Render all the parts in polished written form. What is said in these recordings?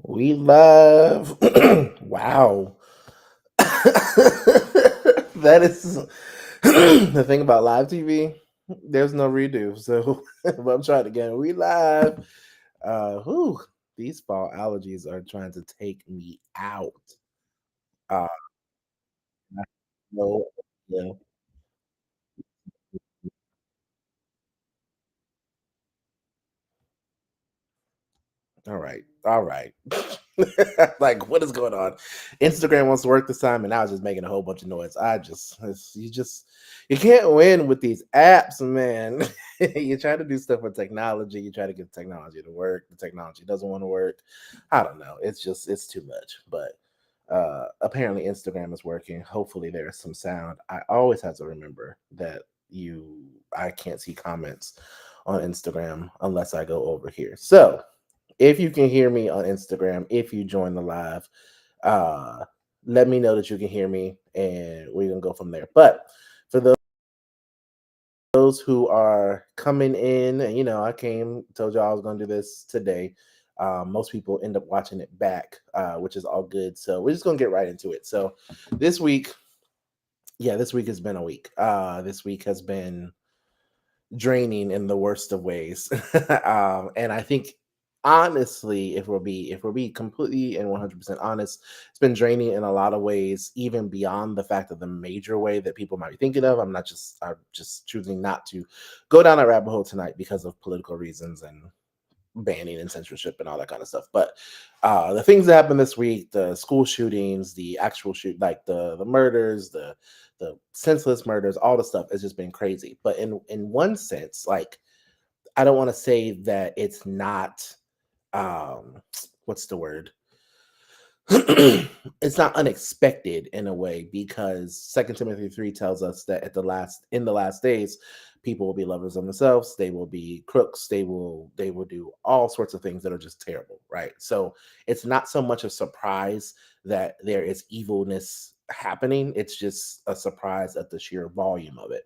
We love wow. That is the thing about live TV. There's no redo. So but I'm trying again. We live. Whew, these fall allergies are trying to take me out. Uh no, yeah. All right. All right. Like, what is going on? Instagram wants to work this time, and now it's just making a whole bunch of noise. You can't win with these apps, man. You try to do stuff with technology, you try to get technology to work, the technology doesn't want to work. I don't know. It's too much. But apparently Instagram is working. Hopefully there's some sound. I always have to remember that you I can't see comments on Instagram unless I go over here. So if you can hear me on Instagram, if you join the live, uh, let me know that you can hear me, and we're gonna go from there. But for those who are coming in, and I told you I was gonna do this today. Most people end up watching it back, which is all good. So we're just gonna get right into it. So this week, yeah, this week has been a week. This week has been draining in the worst of ways. And I think honestly, if we'll be completely and 100% honest, it's been draining in a lot of ways, even beyond the fact of the major way that people might be thinking of. I'm just choosing not to go down that rabbit hole tonight because of political reasons and banning and censorship and all that kind of stuff. But the things that happened this week, the school shootings, the actual shoot, like the murders, the senseless murders, all the stuff has just been crazy. But in one sense, like, I don't want to say that it's not what's the word it's not unexpected in a way, because Second Timothy 3 tells us that in the last days, people will be lovers of themselves, they will be crooks, they will do all sorts of things that are just terrible, right? So it's not so much a surprise that there is evilness happening, it's just a surprise at the sheer volume of it.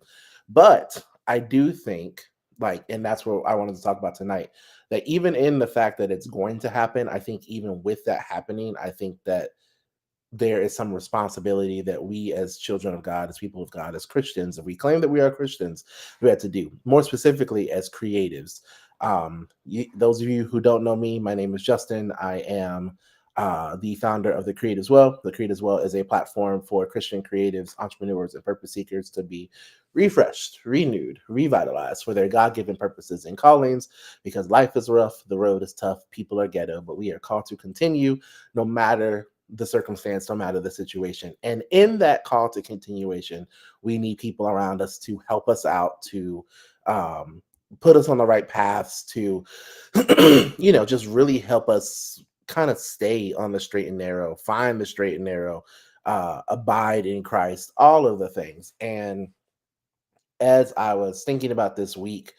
But I do think, like, and that's what I wanted to talk about tonight, that even in the fact that it's going to happen, I think even with that happening, I think that there is some responsibility that we as children of God, as people of God, as Christians, if we claim that we are Christians, we have to do. More specifically, as creatives. Those of you who don't know me, my name is Justin. I am the founder of The Create as Well. The Create as Well is a platform for Christian creatives, entrepreneurs, and purpose seekers to be refreshed, renewed, revitalized for their God given purposes and callings, because life is rough, the road is tough, people are ghetto, but we are called to continue no matter the circumstance, no matter the situation. And in that call to continuation, we need people around us to help us out, to um, put us on the right paths, to, just really help us kind of stay on the straight and narrow, find the straight and narrow, abide in Christ, all of the things. And as I was thinking about this week,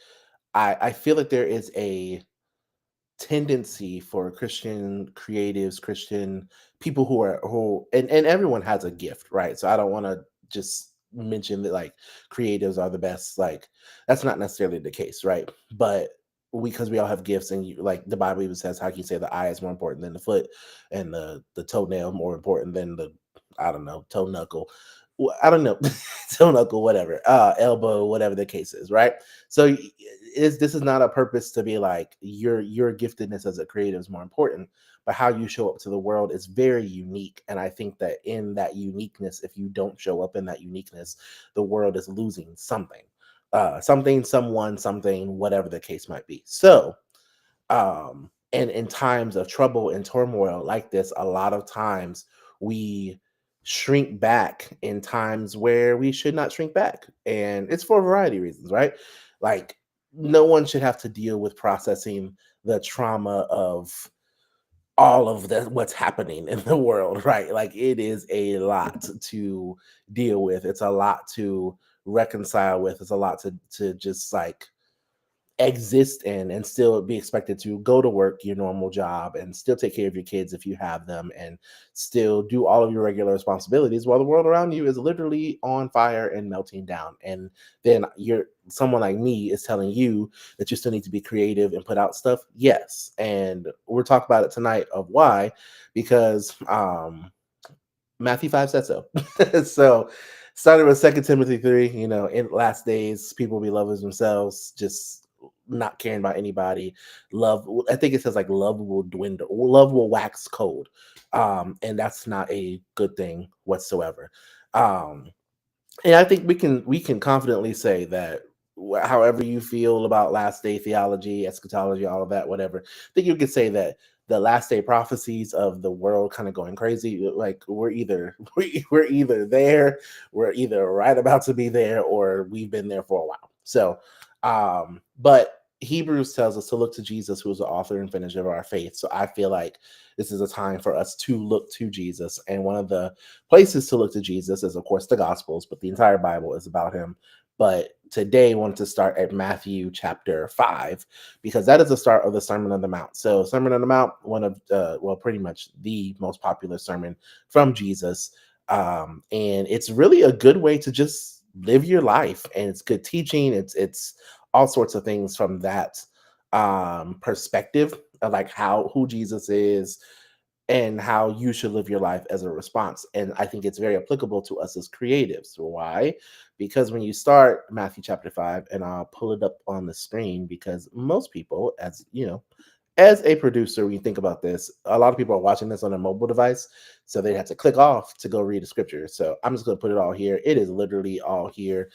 I feel like there is a tendency for Christian creatives, Christian people and everyone has a gift, right? So I don't want to just mention that like creatives are the best. Like, that's not necessarily the case, right? But because we all have gifts, and like the Bible even says, how can you say the eye is more important than the foot, and the toenail more important than the, I don't know, toe knuckle. I don't know, toe knuckle, whatever, elbow, whatever the case is, right? So this is not a purpose to be like your giftedness as a creative is more important, but how you show up to the world is very unique. And I think that in that uniqueness, if you don't show up in that uniqueness, the world is losing something, something, someone, something, whatever the case might be. So and in times of trouble and turmoil like this, a lot of times we shrink back in times where we should not shrink back, and it's for a variety of reasons, right? Like, no one should have to deal with processing the trauma of all of the what's happening in the world, right? Like, it is a lot to deal with, it's a lot to reconcile with, it's a lot to just like exist in and still be expected to go to work your normal job and still take care of your kids if you have them and still do all of your regular responsibilities while the world around you is literally on fire and melting down. And then you're someone like me is telling you that you still need to be creative and put out stuff. Yes, and we'll talk about it tonight of why, because Matthew 5 said so. So started with Second Timothy 3, in last days, people will be lovers themselves, just not caring about anybody. Love, I think it says like love will dwindle, love will wax cold. And that's not a good thing whatsoever. Um, and I think we can confidently say that however you feel about last day theology, eschatology, all of that, whatever, I think you could say that the last day prophecies of the world kind of going crazy, like we're either we're either there, we're either right about to be there, or we've been there for a while. So, but Hebrews tells us to look to Jesus, who is the author and finisher of our faith. So I feel like this is a time for us to look to Jesus, and one of the places to look to Jesus is, of course, the Gospels, but the entire Bible is about him. But today, I wanted to start at Matthew chapter 5, because that is the start of the Sermon on the Mount. So, Sermon on the Mount, one of, well, pretty much the most popular sermon from Jesus. And it's really a good way to just live your life. And it's good teaching. It's all sorts of things from that perspective of like who Jesus is and how you should live your life as a response. And I think it's very applicable to us as creatives. Why? Because when you start Matthew chapter 5, and I'll pull it up on the screen, because most people, as you know, as a producer, when you think about this, a lot of people are watching this on a mobile device, so they have to click off to go read the scripture. So I'm just going to put it all here. It is literally all here.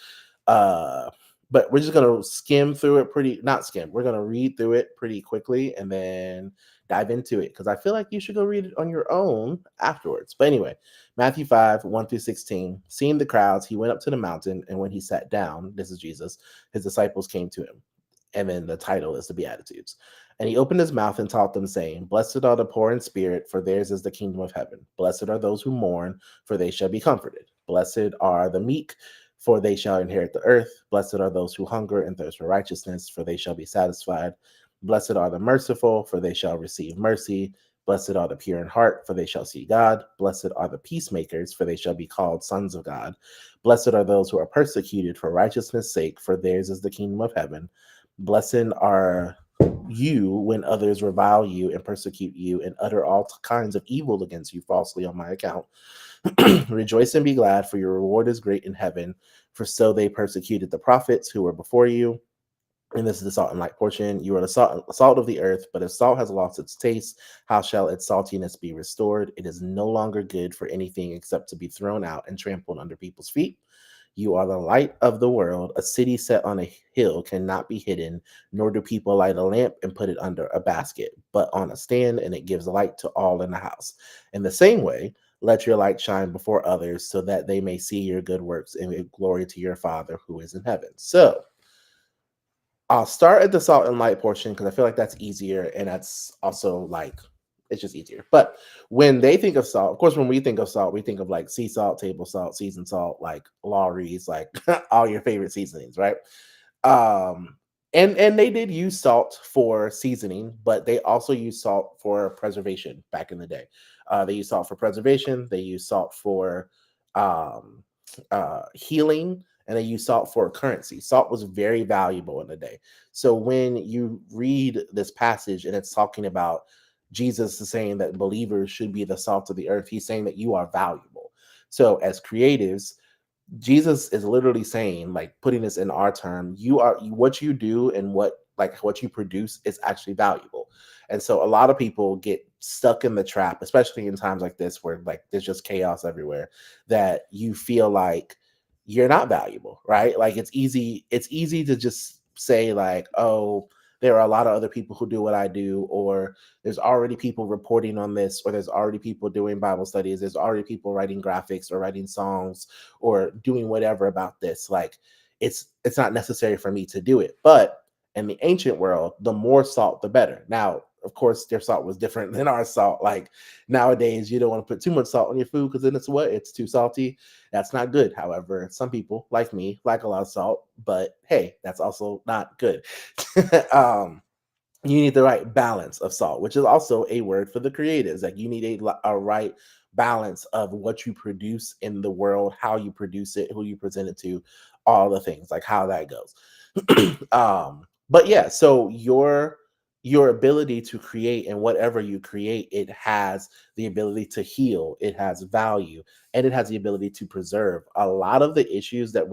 Uh, but we're just going to skim through it not skim. We're going to read through it pretty quickly and then dive into it, because I feel like you should go read it on your own afterwards. But anyway, Matthew 5, 1 through 16. Seeing the crowds, he went up to the mountain, and when he sat down, this is Jesus, his disciples came to him. And then the title is the Beatitudes. And he opened his mouth and taught them, saying, Blessed are the poor in spirit, for theirs is the kingdom of heaven. Blessed are those who mourn, for they shall be comforted. Blessed are the meek, for they shall inherit the earth. Blessed are those who hunger and thirst for righteousness, for they shall be satisfied. Blessed are the merciful, for they shall receive mercy. Blessed are the pure in heart, for they shall see God. Blessed are the peacemakers, for they shall be called sons of God. Blessed are those who are persecuted for righteousness' sake, for theirs is the kingdom of heaven. Blessed are you when others revile you and persecute you and utter all kinds of evil against you falsely on my account. Rejoice and be glad, for your reward is great in heaven, for so they persecuted the prophets who were before you. And this is the salt and light portion. You are the salt of the earth, but if salt has lost its taste, how shall its saltiness be restored? It is no longer good for anything except to be thrown out and trampled under people's feet. You are the light of the world. A city set on a hill cannot be hidden, nor do people light a lamp and put it under a basket, but on a stand, and it gives light to all in the house. In the same way, let your light shine before others, so that they may see your good works and give glory to your Father who is in heaven. So, I'll start at the salt and light portion, because I feel like that's easier, and that's also like it's just easier. But when they think of salt, of course, when we think of salt, we think of like sea salt, table salt, seasoned salt, like Lawry's, like all your favorite seasonings, right? Um, and they did use salt for seasoning, but they also used salt for preservation back in the day. They used salt for preservation. They used salt for um, healing, and they used salt for currency. Salt was very valuable in the day. So when you read this passage and it's talking about Jesus is saying that believers should be the salt of the earth, he's saying that you are valuable. So as creatives, Jesus is literally saying, like putting this in our term, what you do and what you produce is actually valuable. And so a lot of people get stuck in the trap, especially in times like this where like there's just chaos everywhere, that you feel like you're not valuable, right? Like it's easy to just say like, oh, there are a lot of other people who do what I do, or there's already people reporting on this, or there's already people doing Bible studies, there's already people writing graphics or writing songs or doing whatever about this. Like it's not necessary for me to do it. But in the ancient world, the more salt, the better. Now, of course their salt was different than our salt. Like nowadays, you don't want to put too much salt on your food because then it's too salty. That's not good. However, some people like me like a lot of salt, but hey, that's also not good. um, you need the right balance of salt, which is also a word for the creatives. Like you need a right balance of what you produce in the world, how you produce it, who you present it to, all the things, like how that goes. But yeah, so your ability to create, and whatever you create, it has the ability to heal, it has value, and it has the ability to preserve. A lot of the issues that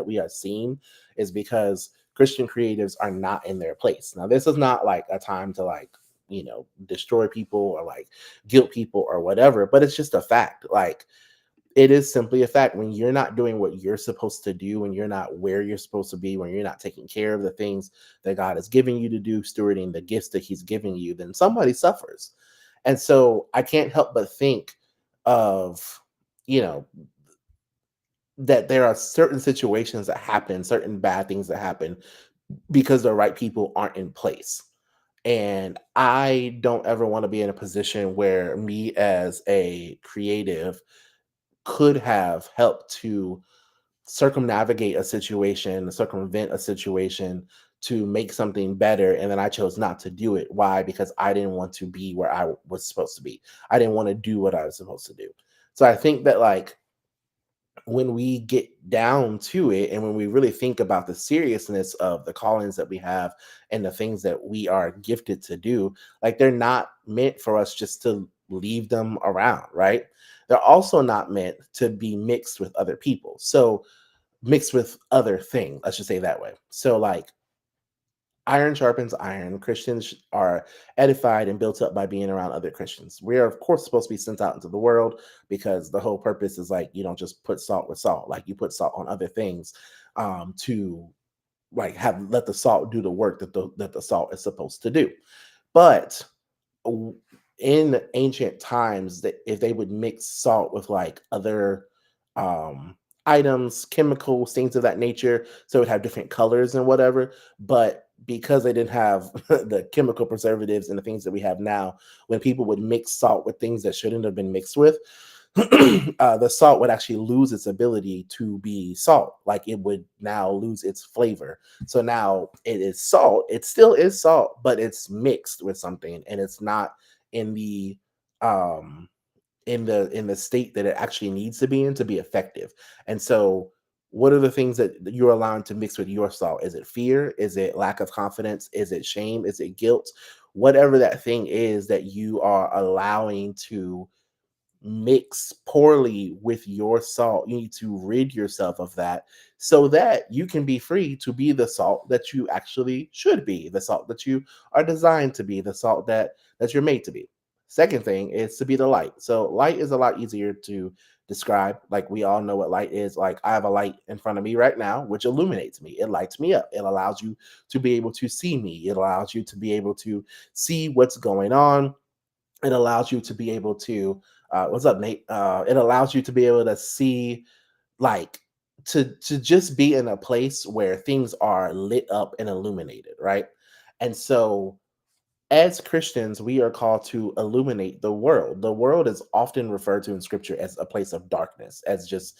we are seeing is because Christian creatives are not in their place. Now, this is not like a time to like, destroy people or like guilt people or whatever, but it's just a fact. Like, it is simply a fact. When you're not doing what you're supposed to do, when you're not where you're supposed to be, when you're not taking care of the things that God is giving you to do, stewarding the gifts that He's giving you, then somebody suffers. And so I can't help but think of, you know, that there are certain situations that happen, certain bad things that happen because the right people aren't in place. And I don't ever want to be in a position where me as a creative could have helped to circumnavigate a situation, circumvent a situation to make something better. And then I chose not to do it. Why? Because I didn't want to be where I was supposed to be. I didn't want to do what I was supposed to do. So I think that, like, when we get down to it and when we really think about the seriousness of the callings that we have and the things that we are gifted to do, like, they're not meant for us just to leave them around, right? They're also not meant to be mixed with other people. So mixed with other things, let's just say that way. So, like, iron sharpens iron. Christians are edified and built up by being around other Christians. We are, of course, supposed to be sent out into the world because the whole purpose is, like, you don't just put salt with salt. Like, you put salt on other things, to like have let the salt do the work that the salt is supposed to do. But w- in ancient times, that if they would mix salt with like other um items, chemicals, things of that nature, so it would have different colors and whatever. But because they didn't have the chemical preservatives and the things that we have now, when people would mix salt with things that shouldn't have been mixed with, the salt would actually lose its ability to be salt. Like, it would now lose its flavor. So now it is salt. It still is salt, but it's mixed with something, and it's not in the um in the state that it actually needs to be in to be effective. And so, what are the things that you're allowing to mix with your salt? Is it fear? Is it lack of confidence? Is it shame? Is it guilt? Whatever that thing is that you are allowing to mix poorly with your salt, you need to rid yourself of that so that you can be free to be the salt that you actually should be, the salt that you are designed to be, the salt that you're made to be. Second thing is to be the light. So light is a lot easier to describe. Like, we all know what light is. Like, I have a light in front of me right now which illuminates me. It lights me up. It allows you to be able to see me. It allows you to be able to see what's going on. It allows you to be able to what's up, Nate? It allows you to be able to see, like, to just be in a place where things are lit up and illuminated, right? And so, as Christians, we are called to illuminate the world. The world is often referred to in scripture as a place of darkness, as just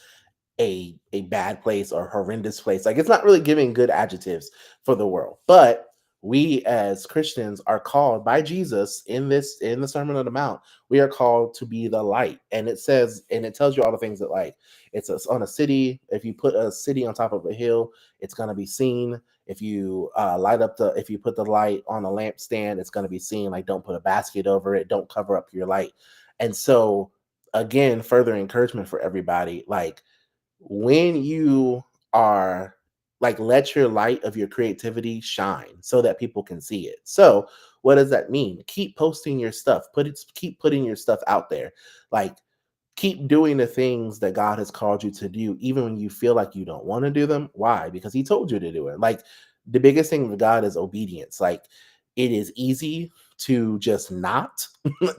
a bad place or horrendous place. Like, it's not really giving good adjectives for the world. But we as Christians are called by Jesus in the Sermon on the Mount. We are called to be the light. And it says, and it tells you all the things that, like, on a city. If you put a city on top of a hill, it's gonna be seen. If you if you put the light on a lampstand, it's gonna be seen. Like, don't put a basket over it, don't cover up your light. And so, again, further encouragement for everybody, like, when you are, like, let your light of your creativity shine so that people can see it. So what does that mean? Keep posting your stuff, keep putting your stuff out there. Like, keep doing the things that God has called you to do, even when you feel like you don't want to do them. Why? Because He told you to do it. Like, the biggest thing with God is obedience. Like, it is easy to just not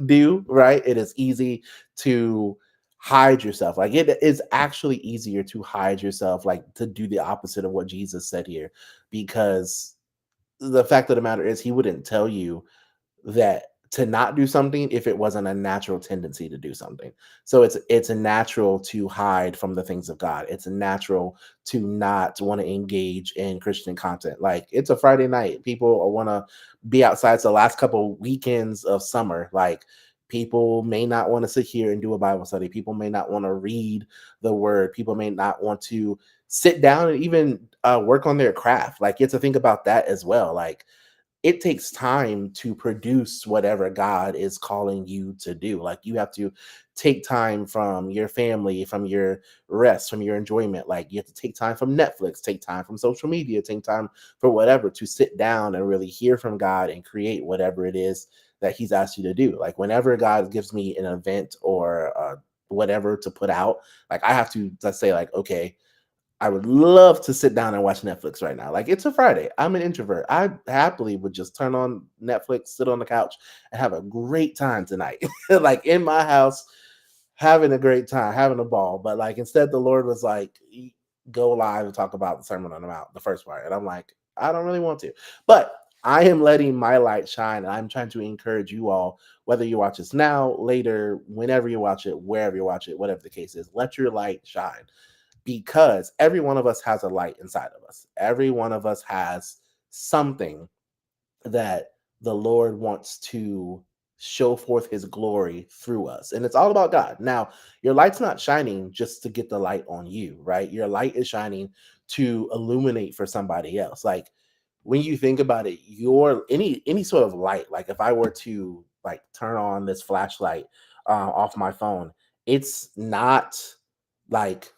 do, right? It is easy to hide yourself. Like, it is actually easier to hide yourself, like, to do the opposite of what Jesus said here, because the fact of the matter is, He wouldn't tell you that to not do something if it wasn't a natural tendency to do something. So it's a natural to hide from the things of God. It's a natural to not want to engage in Christian content. Like it's a Friday night, people want to be outside. It's the last couple weekends of summer. Like people may not want to sit here and do a Bible study. People may not want to read the word. People may not want to sit down and even work on their craft. Like you have to think about that as well. Like it takes time to produce whatever God is calling you to do. Like you have to take time from your family, from your rest, from your enjoyment. Like you have to take time from Netflix, take time from social media, take time for whatever to sit down and really hear from God and create whatever it is that He's asked you to do. Like whenever God gives me an event or whatever to put out, like I have to, let's say, like, okay, I would love to sit down and watch Netflix right now. Like it's a Friday. I'm an introvert. I happily would just turn on Netflix, sit on the couch, and have a great time tonight. Like in my house, having a great time, having a ball. But like instead, the Lord was like, go live and talk about the Sermon on the Mount, the first part. And I'm like, I don't really want to. But I am letting my light shine. And I'm trying to encourage you all, whether you watch this now, later, whenever you watch it, wherever you watch it, whatever the case is, let your light shine because every one of us has a light inside of us. Every one of us has something that the Lord wants to show forth his glory through us. And it's all about God. Now, your light's not shining just to get the light on you, right? Your light is shining to illuminate for somebody else. Like when you think about it, your any sort of light, like if I were to like turn on this flashlight off my phone, it's not like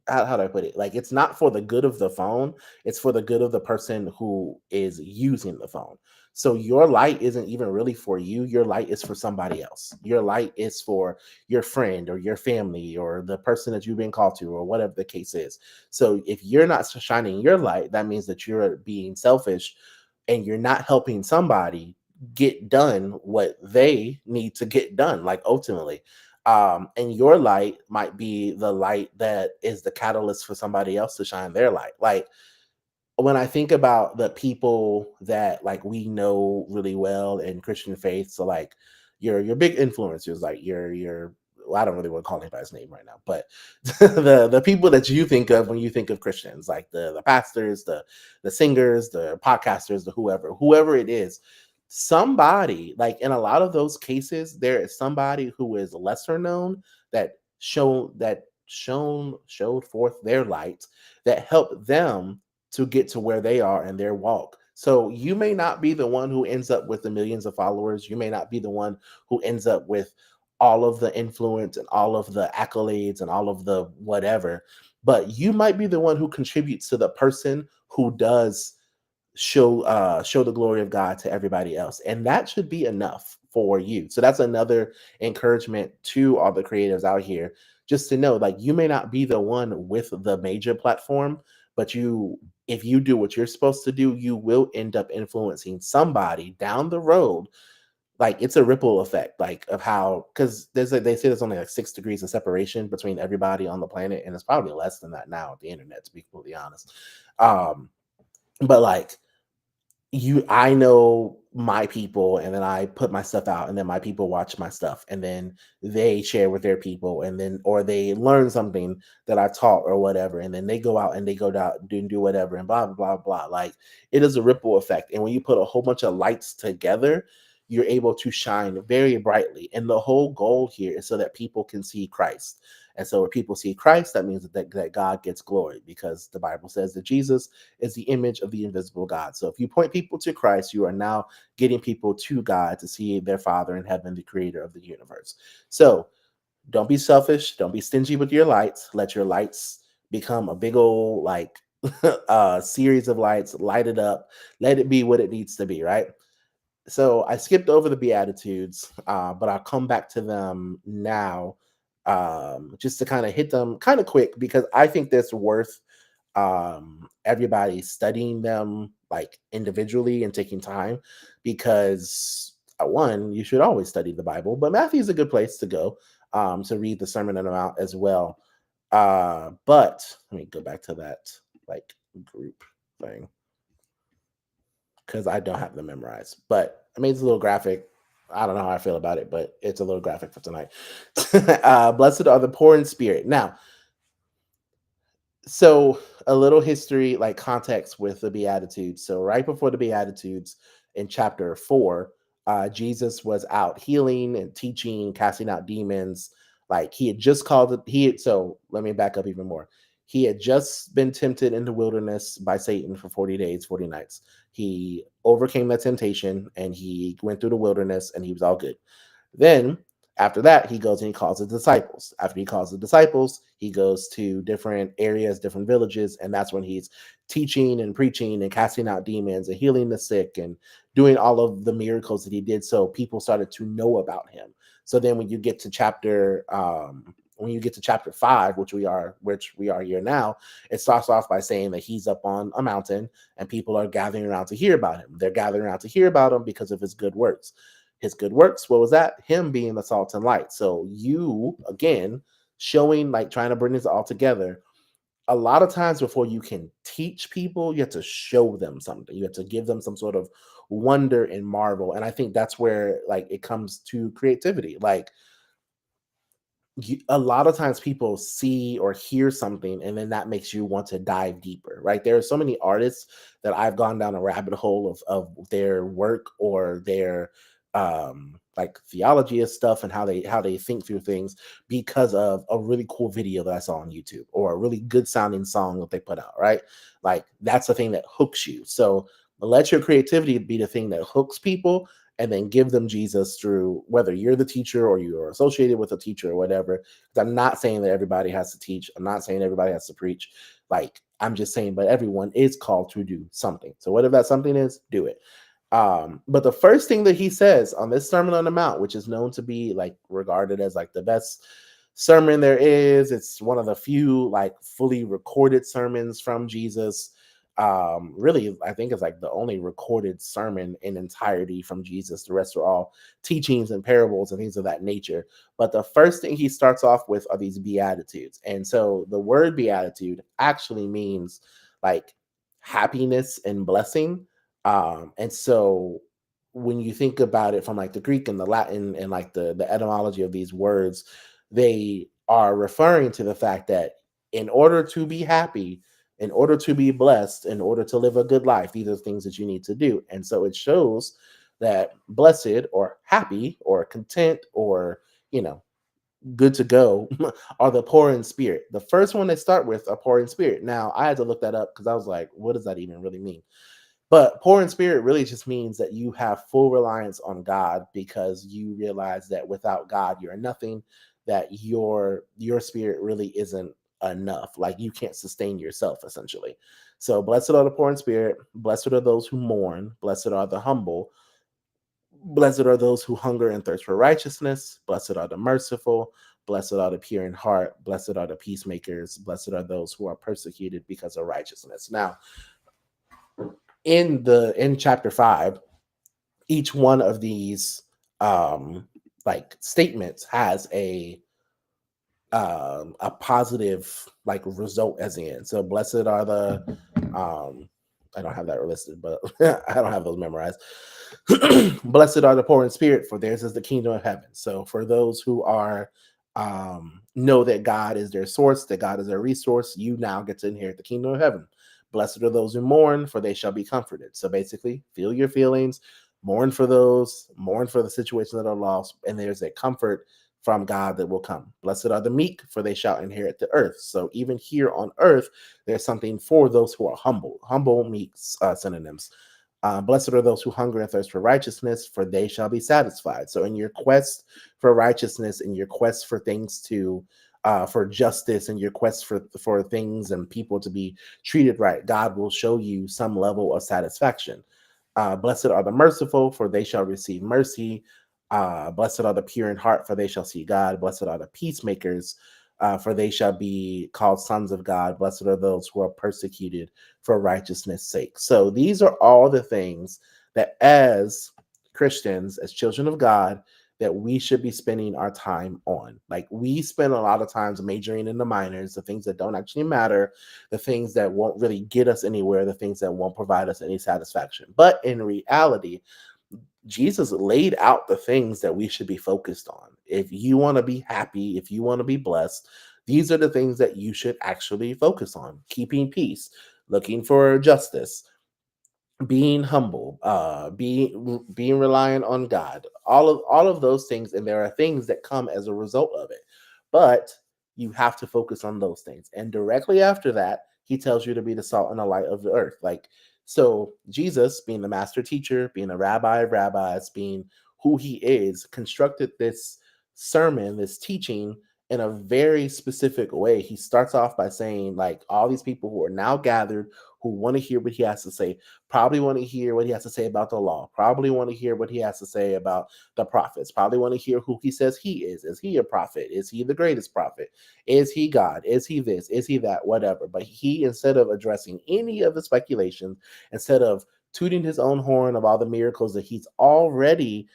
how do I put it? Like it's not for the good of the phone, it's for the good of the person who is using the phone. So your light isn't even really for you. Your light is for somebody else. Your light is for your friend or your family or the person that you've been called to or whatever the case is. So if you're not shining your light, that means that you're being selfish and you're not helping somebody get done what they need to get done, like ultimately. And your light might be the light that is the catalyst for somebody else to shine their light. Like when I think about the people that like we know really well in Christian faith, so like your big influencers, like your well, I don't really want to call anybody's name right now, but the people that you think of when you think of Christians, like the pastors, the singers, the podcasters, the whoever it is, somebody like in a lot of those cases, there is somebody who is lesser known that showed forth their light that helped them to get to where they are in their walk. So you may not be the one who ends up with the millions of followers. You may not be the one who ends up with all of the influence and all of the accolades and all of the whatever, but you might be the one who contributes to the person who does show the glory of God to everybody else. And that should be enough for you. So that's another encouragement to all the creatives out here just to know like you may not be the one with the major platform, but you if you do what you're supposed to do, you will end up influencing somebody down the road. Like it's a ripple effect, like of how because they say there's only like 6 degrees of separation between everybody on the planet, and it's probably less than that now with the internet, to be completely honest. But like I know my people and then I put my stuff out and then my people watch my stuff and then they share with their people and then or they learn something that I taught or whatever and then they go out and they go down do whatever and blah blah blah blah. Like it is a ripple effect. And when you put a whole bunch of lights together, you're able to shine very brightly. And the whole goal here is so that people can see Christ. And so when people see Christ, that means that God gets glory because the Bible says that Jesus is the image of the invisible God. So if you point people to Christ, you are now getting people to God to see their Father in heaven, the creator of the universe. So don't be selfish. Don't be stingy with your lights. Let your lights become a big old like series of lights, light it up, let it be what it needs to be, right? So I skipped over the Beatitudes, but I'll come back to them now just to kind of hit them kind of quick because I think that's worth everybody studying them like individually and taking time because one, you should always study the Bible, but Matthew is a good place to go to read the Sermon on the Mount as well. But let me go back to that like group thing because I don't have them memorized. But I made this little graphic. I don't know how I feel about it, but it's a little graphic for tonight. Blessed are the poor in spirit. Now, so a little history, like context with the Beatitudes. So right before the Beatitudes in chapter 4, Jesus was out healing and teaching, casting out demons. Like he had just called it, so let me back up even more. He had just been tempted in the wilderness by Satan for 40 days, 40 nights. He overcame that temptation and he went through the wilderness and he was all good. Then after that, he goes and he calls the disciples. After he calls the disciples, he goes to different areas, different villages, and that's when he's teaching and preaching and casting out demons and healing the sick and doing all of the miracles that he did. So people started to know about him. So then when you get to chapter 5, which we are here now, it starts off by saying that he's up on a mountain and people are gathering around to hear about him. They're gathering around to hear about him because of his good works. His good works, what was that? Him being the salt and light. So you, again, showing, like, trying to bring this all together. A lot of times before you can teach people, you have to show them something. You have to give them some sort of wonder and marvel. And I think that's where, like, it comes to creativity. Like, a lot of times people see or hear something and then that makes you want to dive deeper, right? There are so many artists that I've gone down a rabbit hole of their work or their like theology of stuff and how they think through things because of a really cool video that I saw on YouTube or a really good sounding song that they put out, right? Like that's the thing that hooks you. So let your creativity be the thing that hooks people and then give them Jesus through whether you're the teacher or you're associated with a teacher or whatever. 'Cause I'm not saying that everybody has to teach. I'm not saying everybody has to preach. Like I'm just saying, but everyone is called to do something. So whatever that something is, do it. But the first thing that he says on this Sermon on the Mount, which is known to be like regarded as like the best sermon there is, it's one of the few like fully recorded sermons from Jesus. Really, I think it's like the only recorded sermon in entirety from Jesus. The rest are all teachings and parables and things of that nature. But the first thing he starts off with are these beatitudes. And so the word beatitude actually means like happiness and blessing. And so when you think about it from like the Greek and the Latin and like the etymology of these words, they are referring to the fact that in order to be happy, in order to be blessed, in order to live a good life, these are things that you need to do. And so it shows that blessed or happy or content or, you know, good to go are the poor in spirit. The first one they start with are poor in spirit. Now, I had to look that up because I was like, what does that even really mean? But poor in spirit really just means that you have full reliance on God because you realize that without God you're nothing, that your spirit really isn't enough. Like you can't sustain yourself essentially. So blessed are the poor in spirit, blessed are those who mourn, blessed are the humble, blessed are those who hunger and thirst for righteousness, blessed are the merciful, blessed are the pure in heart, blessed are the peacemakers, blessed are those who are persecuted because of righteousness. Now, in chapter 5, each one of these like statements has a positive like result as in. So blessed are the I don't have that listed, but I don't have those memorized. Blessed are the poor in spirit, for theirs is the kingdom of heaven. So for those who are know that God is their source, that God is their resource, you now get to inherit the kingdom of heaven. Blessed are those who mourn, for they shall be comforted. So basically, feel your feelings, mourn for those, mourn for the situations that are lost, and there's a comfort from God that will come. Blessed are the meek, for they shall inherit the earth. So even here on earth, there's something for those who are humble. Humble, meek, synonyms. Blessed are those who hunger and thirst for righteousness, for they shall be satisfied. So in your quest for righteousness, in your quest for things to for justice and your quest for things and people to be treated right, God will show you some level of satisfaction. Blessed are the merciful, for they shall receive mercy. Blessed are the pure in heart, for they shall see God. Blessed are the peacemakers, for they shall be called sons of God. Blessed are those who are persecuted for righteousness' sake. So these are all the things that as Christians, as children of God, that we should be spending our time on. Like we spend a lot of times majoring in the minors, the things that don't actually matter, the things that won't really get us anywhere, the things that won't provide us any satisfaction. But in reality, Jesus laid out the things that we should be focused on. If you want to be happy, if you want to be blessed, these are the things that you should actually focus on: keeping peace, looking for justice, being humble, being reliant on God, all of those things. And there are things that come as a result of it, but you have to focus on those things. And directly after that, he tells you to be the salt and the light of the earth. Like, so Jesus, being the master teacher, being a rabbi of rabbis, being who he is, constructed this sermon, this teaching, in a very specific way. He starts off by saying, like, all these people who are now gathered, who want to hear what he has to say, probably want to hear what he has to say about the law, probably want to hear what he has to say about the prophets, probably want to hear who he says he is. Is he a prophet? Is he the greatest prophet? Is he God? Is he this? Is he that? Whatever. But he, instead of addressing any of the speculations, instead of tooting his own horn of all the miracles that he's already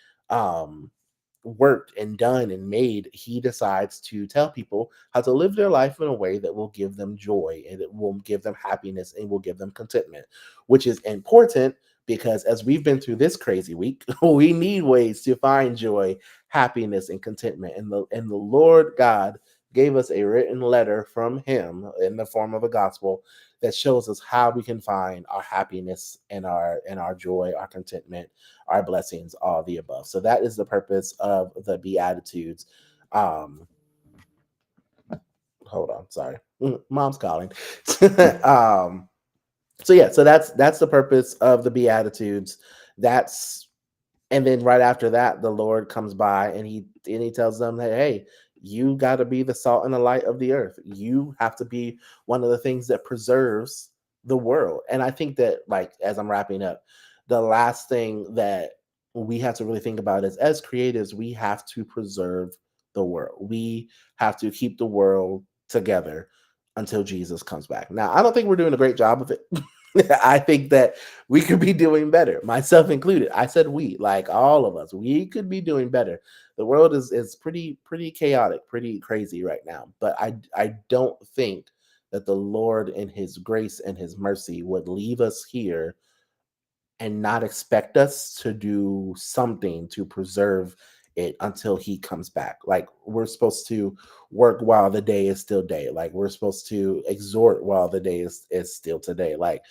worked and done and made, he decides to tell people how to live their life in a way that will give them joy, and it will give them happiness, and will give them contentment, which is important because as we've been through this crazy week, we need ways to find joy, happiness, and contentment. And the Lord God gave us a written letter from him in the form of a gospel that shows us how we can find our happiness and our joy, our contentment, our blessings, all the above. So that is the purpose of the Beatitudes. Um, Hold on, sorry, mom's calling. um, so yeah, so that's the purpose of the Beatitudes. That's And then right after that, the Lord comes by and he tells them that, hey, you got to be the salt and the light of the earth. You have to be one of the things that preserves the world. And I think that, like, as I'm wrapping up, the last thing that we have to really think about is, as creatives, we have to preserve the world. We have to keep the world together until Jesus comes back. Now, I don't think we're doing a great job of it. I think that we could be doing better, myself included. I said we, like all of us, we could be doing better. The world is pretty chaotic, pretty crazy right now. But I don't think that the Lord in his grace and his mercy would leave us here and not expect us to do something to preserve it until he comes back. Like, we're supposed to work while the day is still day. Like, we're supposed to exhort while the day is still today. Like,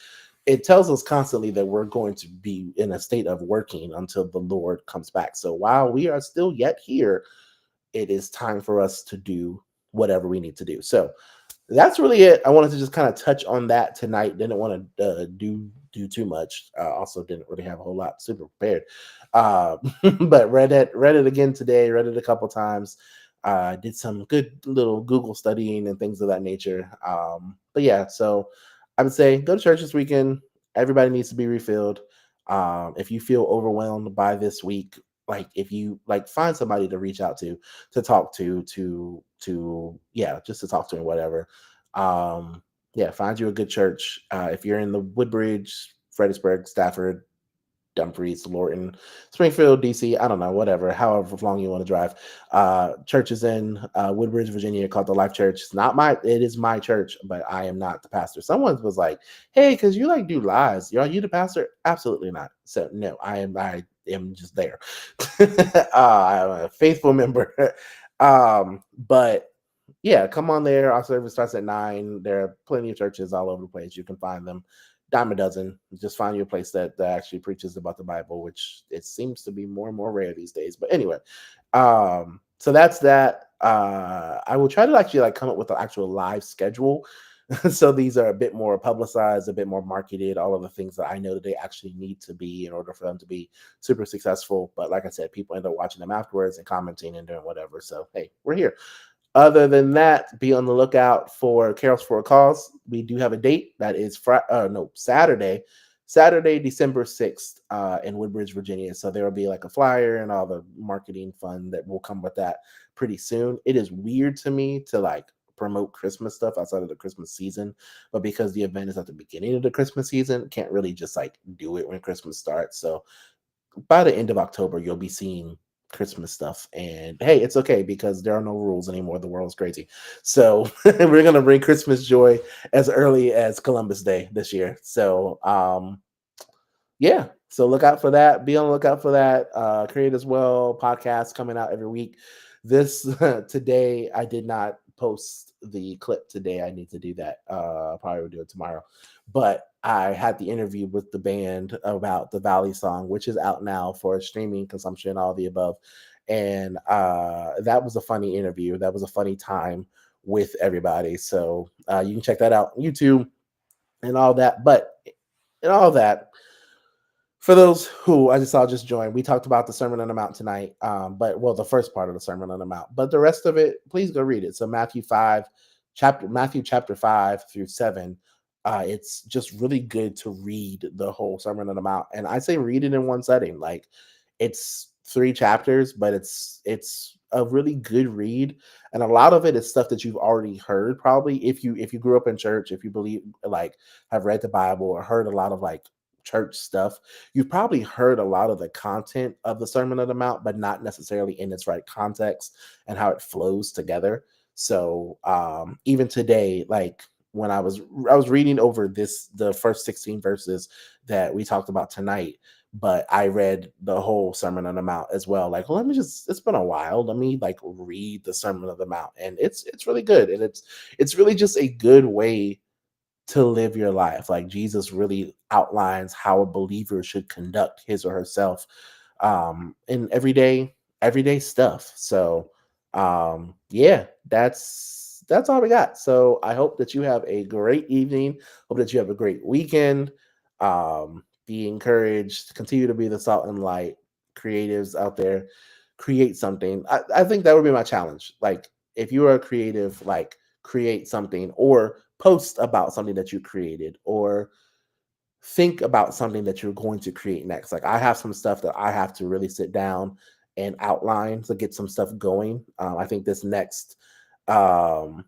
it tells us constantly that we're going to be in a state of working until the Lord comes back. So while we are still yet here, it is time for us to do whatever we need to do. So that's really it. I wanted to just kind of touch on that tonight. Didn't want to do too much. Also, didn't really have a whole lot super prepared. Uh, but read it again today. Read it a couple times. Did some good little Google studying and things of that nature. But yeah, so I would say go to church this weekend. Everybody needs to be refilled. If you feel overwhelmed by this week, like, if you like, find somebody to reach out to talk to yeah, just to talk to and whatever. um yeah, find you a good church. If you're in the Woodbridge, Fredericksburg, Stafford, Dumfries, Lorton, Springfield, DC, I don't know, whatever, however long you want to drive. Churches in Woodbridge, Virginia, called the Life Church. It's not my, it is my church, but I am not the pastor. Someone was like, hey, because you like do lives, are you the pastor? Absolutely not. So no, I am just there. I'm a faithful member. But yeah, come on there. Our service starts at 9. There are plenty of churches all over the place. You can find them dime a dozen. Just find you a place that actually preaches about the Bible, which it seems to be more and more rare these days. But anyway, so that's that. I will try to actually like come up with an actual live schedule. So these are a bit more publicized, a bit more marketed, all of the things that I know that they actually need to be in order for them to be super successful. But like I said, people end up watching them afterwards and commenting and doing whatever. So hey, we're here. Other than that, be on the lookout for Carols for a Cause. We do have a date. That is Saturday, December 6th, in Woodbridge, Virginia. So there will be like a flyer and all the marketing fun that will come with that pretty soon. It is weird to me to like promote Christmas stuff outside of the Christmas season, but because the event is at the beginning of the Christmas season, can't really just like do it when Christmas starts. So by the end of October, you'll be seeing Christmas stuff. And hey, it's okay because there are no rules anymore. The world's crazy. So we're going to bring Christmas joy as early as Columbus Day this year. So yeah. So look out for that. Be on the lookout for that. Create as well podcast coming out every week. This today I did not post the clip today. I need to do that. Probably will do it tomorrow. But I had the interview with the band about the Valley song, which is out now for streaming consumption, all the above. And that was a funny interview. That was a funny time with everybody. So you can check that out on YouTube and all that. But and all that, for those who I just saw just join, we talked about the Sermon on the Mount tonight. But well, the first part of the Sermon on the Mount, but the rest of it, please go read it. So Matthew chapter 5 through 7. It's just really good to read the whole Sermon on the Mount, and I say read it in one setting. Like it's 3 chapters, but it's a really good read, and a lot of it is stuff that you've already heard. Probably if you grew up in church, if you believe like have read the Bible or heard a lot of like church stuff, you've probably heard a lot of the content of the Sermon on the Mount, but not necessarily in its right context and how it flows together. So even today, like when I was reading over the first 16 verses that we talked about tonight, but I read the whole Sermon on the Mount as well. Like, let me just, it's been a while. Let me like read the Sermon on the Mount. And it's really good. And it's really just a good way to live your life. Like Jesus really outlines how a believer should conduct his or herself in everyday stuff. So yeah, that's all we got. So I hope that you have a great evening. Hope that you have a great weekend. Be encouraged, continue to be the salt and light. Creatives out there, create something. I think that would be my challenge. Like if you are a creative, like create something or post about something that you created or think about something that you're going to create next. Like I have some stuff that I have to really sit down and outline to get some stuff going. I think this next like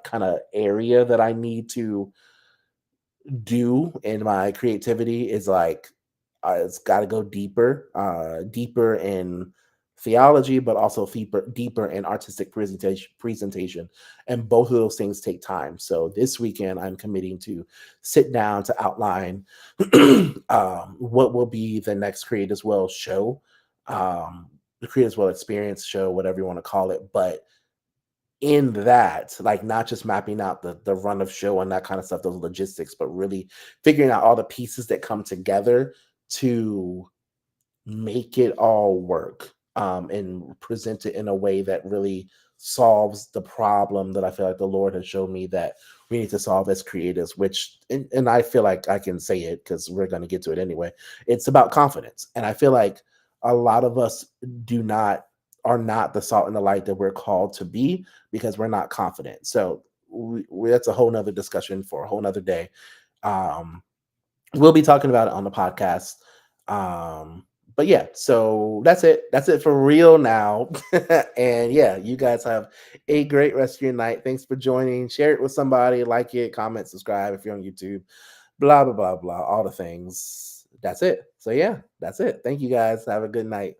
kind of area that I need to do in my creativity is like it's got to go deeper in theology, but also deeper in artistic presentation, and both of those things take time. So this weekend I'm committing to sit down to outline what will be the next Create as Well show, the Create as Well experience show, whatever you want to call it. But in that, like not just mapping out the run of show and that kind of stuff, those logistics, but really figuring out all the pieces that come together to make it all work, and present it in a way that really solves the problem that I feel like the Lord has shown me that we need to solve as creatives, which and I feel like I can say it because we're going to get to it anyway. It's about confidence. And I feel like a lot of us do not are not the salt and the light that we're called to be because we're not confident. So that's a whole nother discussion for a whole nother day. Um, we'll be talking about it on the podcast. But yeah, so that's it. That's it for real now. And yeah, you guys have a great rest of your night. Thanks for joining. Share it with somebody, like it, comment, subscribe if you're on YouTube, blah, blah, blah, blah, all the things. That's it. So yeah, that's it. Thank you guys. Have a good night.